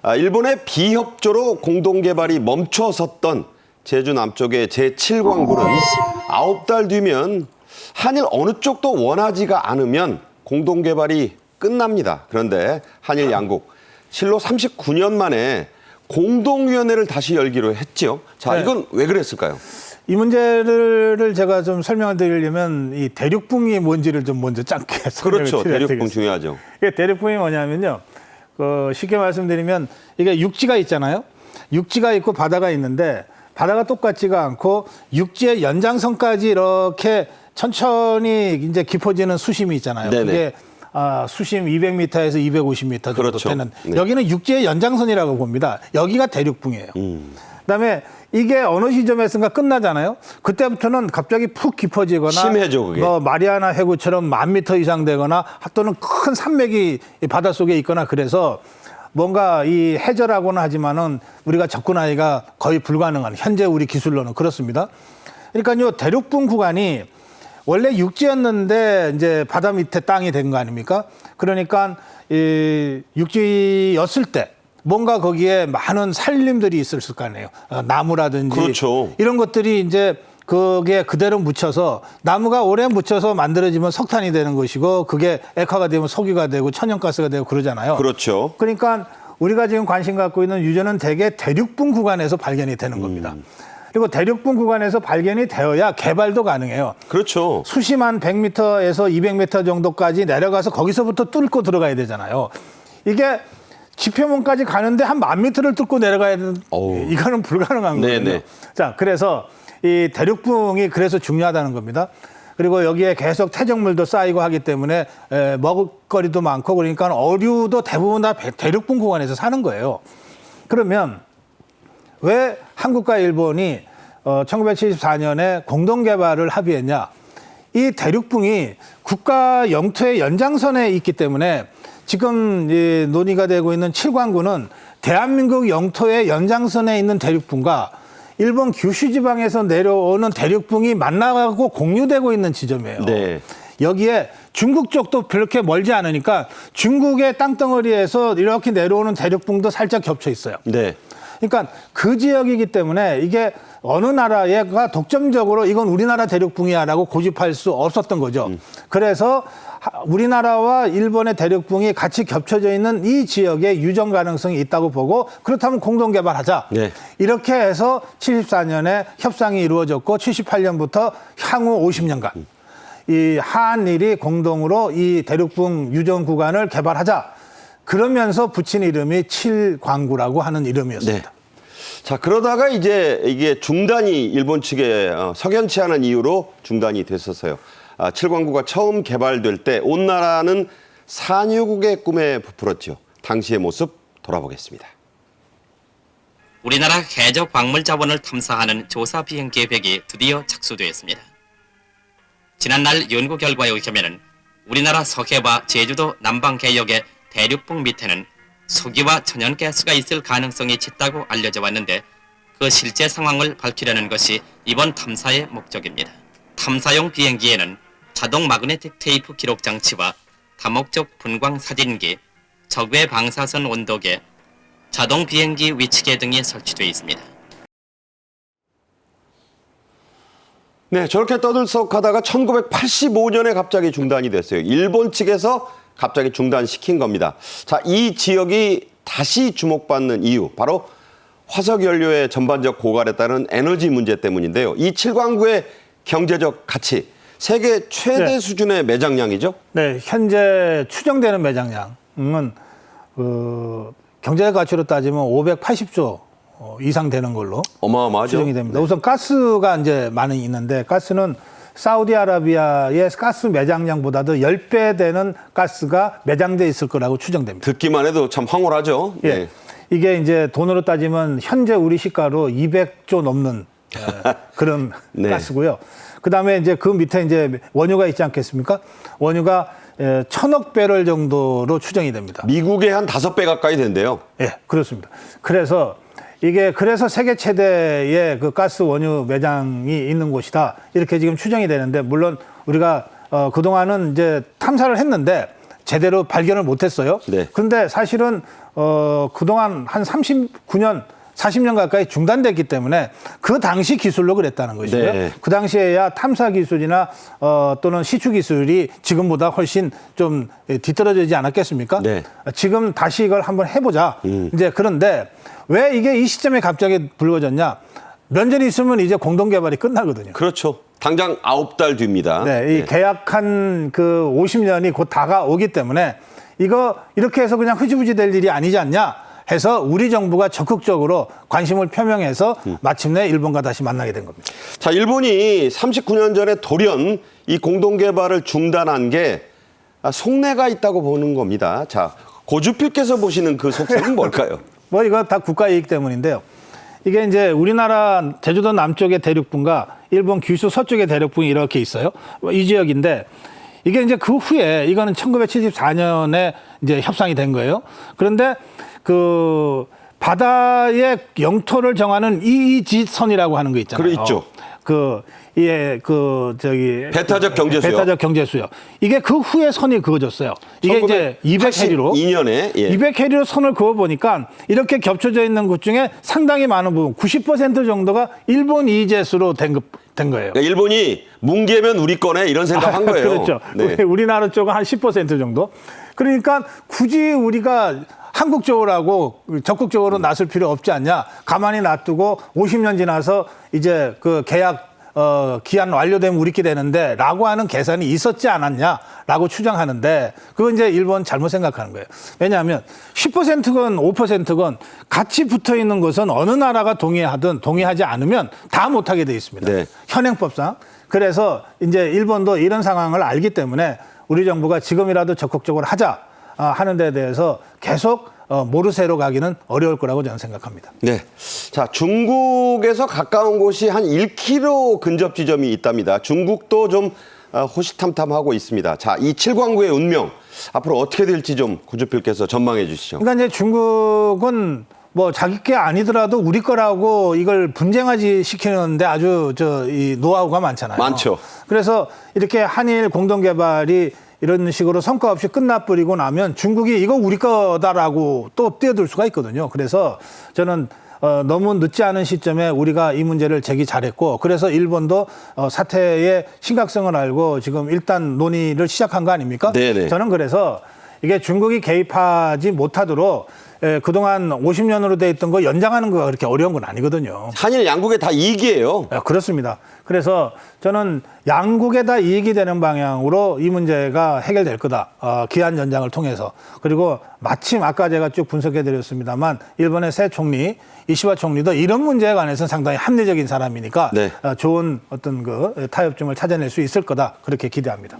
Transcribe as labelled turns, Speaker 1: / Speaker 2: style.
Speaker 1: 일본의 비협조로 공동개발이 멈춰섰던 제주 남쪽의 제7광구는 9달 뒤면 한일 어느 쪽도 원하지가 않으면 공동개발이 끝납니다. 그런데 한일 양국 실로 39년 만에 공동위원회를 다시 열기로 했죠. 자, 이건 왜 그랬을까요?
Speaker 2: 이 문제를 제가 좀 설명을 드리려면 이 대륙붕이 뭔지를 좀 먼저 짧게 설명을
Speaker 1: 그렇죠.
Speaker 2: 드려야
Speaker 1: 대륙붕
Speaker 2: 되겠습니다.
Speaker 1: 중요하죠.
Speaker 2: 이게 대륙붕이 뭐냐면요. 쉽게 말씀드리면 이게 육지가 있잖아요. 육지가 있고 바다가 있는데 바다가 똑같지가 않고 육지의 연장선까지 이렇게 천천히 이제 깊어지는 수심이 있잖아요.
Speaker 1: 네네.
Speaker 2: 그게 수심 200m에서 250m 정도
Speaker 1: 그렇죠.
Speaker 2: 되는
Speaker 1: 네.
Speaker 2: 여기는 육지의 연장선이라고 봅니다. 여기가 대륙붕이에요. 그다음에 이게 어느 시점에선가 끝나잖아요. 그때부터는 갑자기 푹 깊어지거나
Speaker 1: 심해져, 그게.
Speaker 2: 뭐 마리아나 해구처럼 10,000m 이상 되거나 또는 큰 산맥이 바닷속에 있거나 그래서 뭔가 이 해저라고는 하지만은 우리가 접근하기가 거의 불가능한 현재 우리 기술로는 그렇습니다. 그러니까요 대륙붕 구간이 원래 육지였는데 이제 바다 밑에 땅이 된 거 아닙니까? 그러니까 이 육지였을 때 뭔가 거기에 많은 산림들이 있었을 거 아니에요. 나무라든지
Speaker 1: 그렇죠.
Speaker 2: 이런 것들이 이제 그게 그대로 묻혀서 나무가 오래 묻혀서 만들어지면 석탄이 되는 것이고 그게 액화가 되면 석유가 되고 천연가스가 되고 그러잖아요.
Speaker 1: 그렇죠.
Speaker 2: 그러니까 우리가 지금 관심 갖고 있는 유전은 대개 대륙붕 구간에서 발견이 되는 겁니다. 그리고 대륙붕 구간에서 발견이 되어야 개발도 가능해요.
Speaker 1: 그렇죠.
Speaker 2: 수심한 100m에서 200m 정도까지 내려가서 거기서부터 뚫고 들어가야 되잖아요. 이게 지표문까지 가는데 한 10,000m를 뚫고 내려가야 되는 이거는 불가능한 거거든요.
Speaker 1: 네네.
Speaker 2: 자, 그래서 이 대륙붕이 그래서 중요하다는 겁니다. 그리고 여기에 계속 퇴적물도 쌓이고 하기 때문에 먹을거리도 많고 그러니까 어류도 대부분 다 대륙붕 구간에서 사는 거예요. 그러면 왜 한국과 일본이 1974년에 공동개발을 합의했냐. 이 대륙붕이 국가 영토의 연장선에 있기 때문에 지금 논의가 되고 있는 7광구는 대한민국 영토의 연장선에 있는 대륙붕과 일본 규슈 지방에서 내려오는 대륙붕이 만나고 공유되고 있는 지점이에요.
Speaker 1: 네.
Speaker 2: 여기에 중국 쪽도 그렇게 멀지 않으니까 중국의 땅덩어리에서 이렇게 내려오는 대륙붕도 살짝 겹쳐 있어요.
Speaker 1: 네.
Speaker 2: 그러니까 그 지역이기 때문에 이게 어느 나라가 독점적으로 이건 우리나라 대륙붕이야라고 고집할 수 없었던 거죠. 그래서 우리나라와 일본의 대륙붕이 같이 겹쳐져 있는 이 지역에 유전 가능성이 있다고 보고 그렇다면 공동개발하자.
Speaker 1: 네.
Speaker 2: 이렇게 해서 74년에 협상이 이루어졌고 78년부터 향후 50년간 이 한일이 공동으로 이 대륙붕 유전 구간을 개발하자. 그러면서 붙인 이름이 7광구라고 하는 이름이었습니다.
Speaker 1: 네. 자, 그러다가 이제 이게 중단이 일본 측에 석연치 않은 이유로 중단이 됐었어요. 7광구가 처음 개발될 때 온 나라는 산유국의 꿈에 부풀었죠. 당시의 모습 돌아보겠습니다.
Speaker 3: 우리나라 해저 광물 자원을 탐사하는 조사 비행 계획이 드디어 착수되었습니다. 지난날 연구 결과에 의하면 우리나라 서해와 제주도 남방 해역의 대륙붕 밑에는 석유와 천연가스가 있을 가능성이 짙다고 알려져 왔는데 그 실제 상황을 밝히려는 것이 이번 탐사의 목적입니다. 탐사용 비행기에는 자동 마그네틱 테이프 기록 장치와 다목적 분광 사진기, 적외 방사선 온도계, 자동 비행기 위치계 등이 설치되어 있습니다.
Speaker 1: 네, 저렇게 떠들썩하다가 1985년에 갑자기 중단이 됐어요. 일본 측에서 갑자기 중단시킨 겁니다. 자, 이 지역이 다시 주목받는 이유, 바로 화석연료의 전반적 고갈에 따른 에너지 문제 때문인데요. 이 7광구의 경제적 가치, 세계 최대 수준의 매장량이죠?
Speaker 2: 네, 현재 추정되는 매장량은 경제적 가치로 따지면 580조 이상 되는 걸로
Speaker 1: 어마어마하죠.
Speaker 2: 추정이 됩니다.
Speaker 1: 네.
Speaker 2: 우선 가스가 이제 많이 있는데 가스는 사우디아라비아의 가스 매장량보다도 10배 되는 가스가 매장돼 있을 거라고 추정됩니다.
Speaker 1: 듣기만 해도 참 황홀하죠.
Speaker 2: 예.
Speaker 1: 네.
Speaker 2: 이게 이제 돈으로 따지면 현재 우리 시가로 200조 넘는 그런
Speaker 1: 네.
Speaker 2: 가스고요. 그다음에 이제 그 밑에 이제 원유가 있지 않겠습니까? 원유가 1,000억 배럴 정도로 추정이 됩니다.
Speaker 1: 미국의 한 5배 가까이 된대요.
Speaker 2: 예, 그렇습니다. 그래서 세계 최대의 그 가스 원유 매장이 있는 곳이다. 이렇게 지금 추정이 되는데, 물론 우리가 그동안은 이제 탐사를 했는데 제대로 발견을 못 했어요.
Speaker 1: 네.
Speaker 2: 그런데 사실은 그동안 한 39년 40년 가까이 중단됐기 때문에 그 당시 기술로 그랬다는 것이고요.
Speaker 1: 네.
Speaker 2: 그 당시에야 탐사 기술이나 또는 시추 기술이 지금보다 훨씬 좀 뒤떨어지지 않았겠습니까?
Speaker 1: 네.
Speaker 2: 지금 다시 이걸 한번 해보자. 이제 그런데 왜 이게 이 시점에 갑자기 불거졌냐? 면전이 있으면 이제 공동 개발이 끝나거든요.
Speaker 1: 그렇죠. 당장 9달 뒤입니다.
Speaker 2: 네, 이 계약한 그 50년이 곧 다가오기 때문에 이거 이렇게 해서 그냥 흐지부지 될 일이 아니지 않냐 해서 우리 정부가 적극적으로 관심을 표명해서 마침내 일본과 다시 만나게 된 겁니다.
Speaker 1: 자, 일본이 39년 전에 돌연 이 공동 개발을 중단한 게 속내가 있다고 보는 겁니다. 자, 고주필께서 보시는 그 속셈은 뭘까요?
Speaker 2: 뭐 이거 다 국가 이익 때문인데요. 이게 이제 우리나라 제주도 남쪽의 대륙분과 일본 규슈 서쪽의 대륙분이 이렇게 있어요. 이 지역인데 이게 이제 그 후에 이거는 1974년에 이제 협상이 된 거예요. 그런데 그 바다의 영토를 정하는 이의지선이라고 하는 거 있잖아요.
Speaker 1: 그래 있죠. 배타적 경제수요.
Speaker 2: 배타적 경제수요. 이게 그 후에 선이 그어졌어요. 이게 이제 200해리로
Speaker 1: 2년에
Speaker 2: 200해리로 선을 그어 보니까 이렇게 겹쳐져 있는 곳 중에 상당히 많은 부분 90% 정도가 일본 이의제수로 된 거예요.
Speaker 1: 그러니까 일본이 뭉개면 우리 거네 이런 생각한 거예요.
Speaker 2: 그렇죠.
Speaker 1: 네.
Speaker 2: 우리나라 쪽은 한 10% 정도. 그러니까 굳이 우리가 한국 쪽으로 하고 적극적으로 나설 필요 없지 않냐. 가만히 놔두고 50년 지나서 이제 그 계약 기한 완료되면 우리끼리 되는데 라고 하는 계산이 있었지 않았냐라고 추정하는데 그건 이제 일본 잘못 생각하는 거예요. 왜냐하면 10%건 5%건 같이 붙어 있는 것은 어느 나라가 동의하든 동의하지 않으면 다 못하게 돼 있습니다.
Speaker 1: 네.
Speaker 2: 현행법상. 그래서 이제 일본도 이런 상황을 알기 때문에 우리 정부가 지금이라도 적극적으로 하자 하는 데 대해서 계속 모르쇠로 가기는 어려울 거라고 저는 생각합니다.
Speaker 1: 네. 자, 중국에서 가까운 곳이 한 1km 근접 지점이 있답니다. 중국도 좀 호시탐탐하고 있습니다. 자, 이 7광구의 운명 앞으로 어떻게 될지 좀 고주필께서 전망해 주시죠.
Speaker 2: 그러니까 이제 중국은 뭐 자기 게 아니더라도 우리 거라고 이걸 분쟁하지 시키는데 아주 이 노하우가 많잖아요.
Speaker 1: 많죠.
Speaker 2: 그래서 이렇게 한일 공동 개발이 이런 식으로 성과 없이 끝나버리고 나면 중국이 이거 우리 거다라고 또 뛰어들 수가 있거든요. 그래서 저는 너무 늦지 않은 시점에 우리가 이 문제를 제기 잘했고 그래서 일본도 사태의 심각성을 알고 지금 일단 논의를 시작한 거 아닙니까?
Speaker 1: 네네.
Speaker 2: 저는 그래서 이게 중국이 개입하지 못하도록 그동안 50년으로 돼 있던 거 연장하는 거가 그렇게 어려운 건 아니거든요.
Speaker 1: 한일 양국에 다 이익이에요.
Speaker 2: 그렇습니다. 그래서 저는 양국에 다 이익이 되는 방향으로 이 문제가 해결될 거다. 기한 연장을 통해서. 그리고 마침 아까 제가 쭉 분석해 드렸습니다만 일본의 새 총리 이시바 총리도 이런 문제에 관해서는 상당히 합리적인 사람이니까
Speaker 1: 네.
Speaker 2: 좋은 어떤 그 타협점을 찾아낼 수 있을 거다. 그렇게 기대합니다.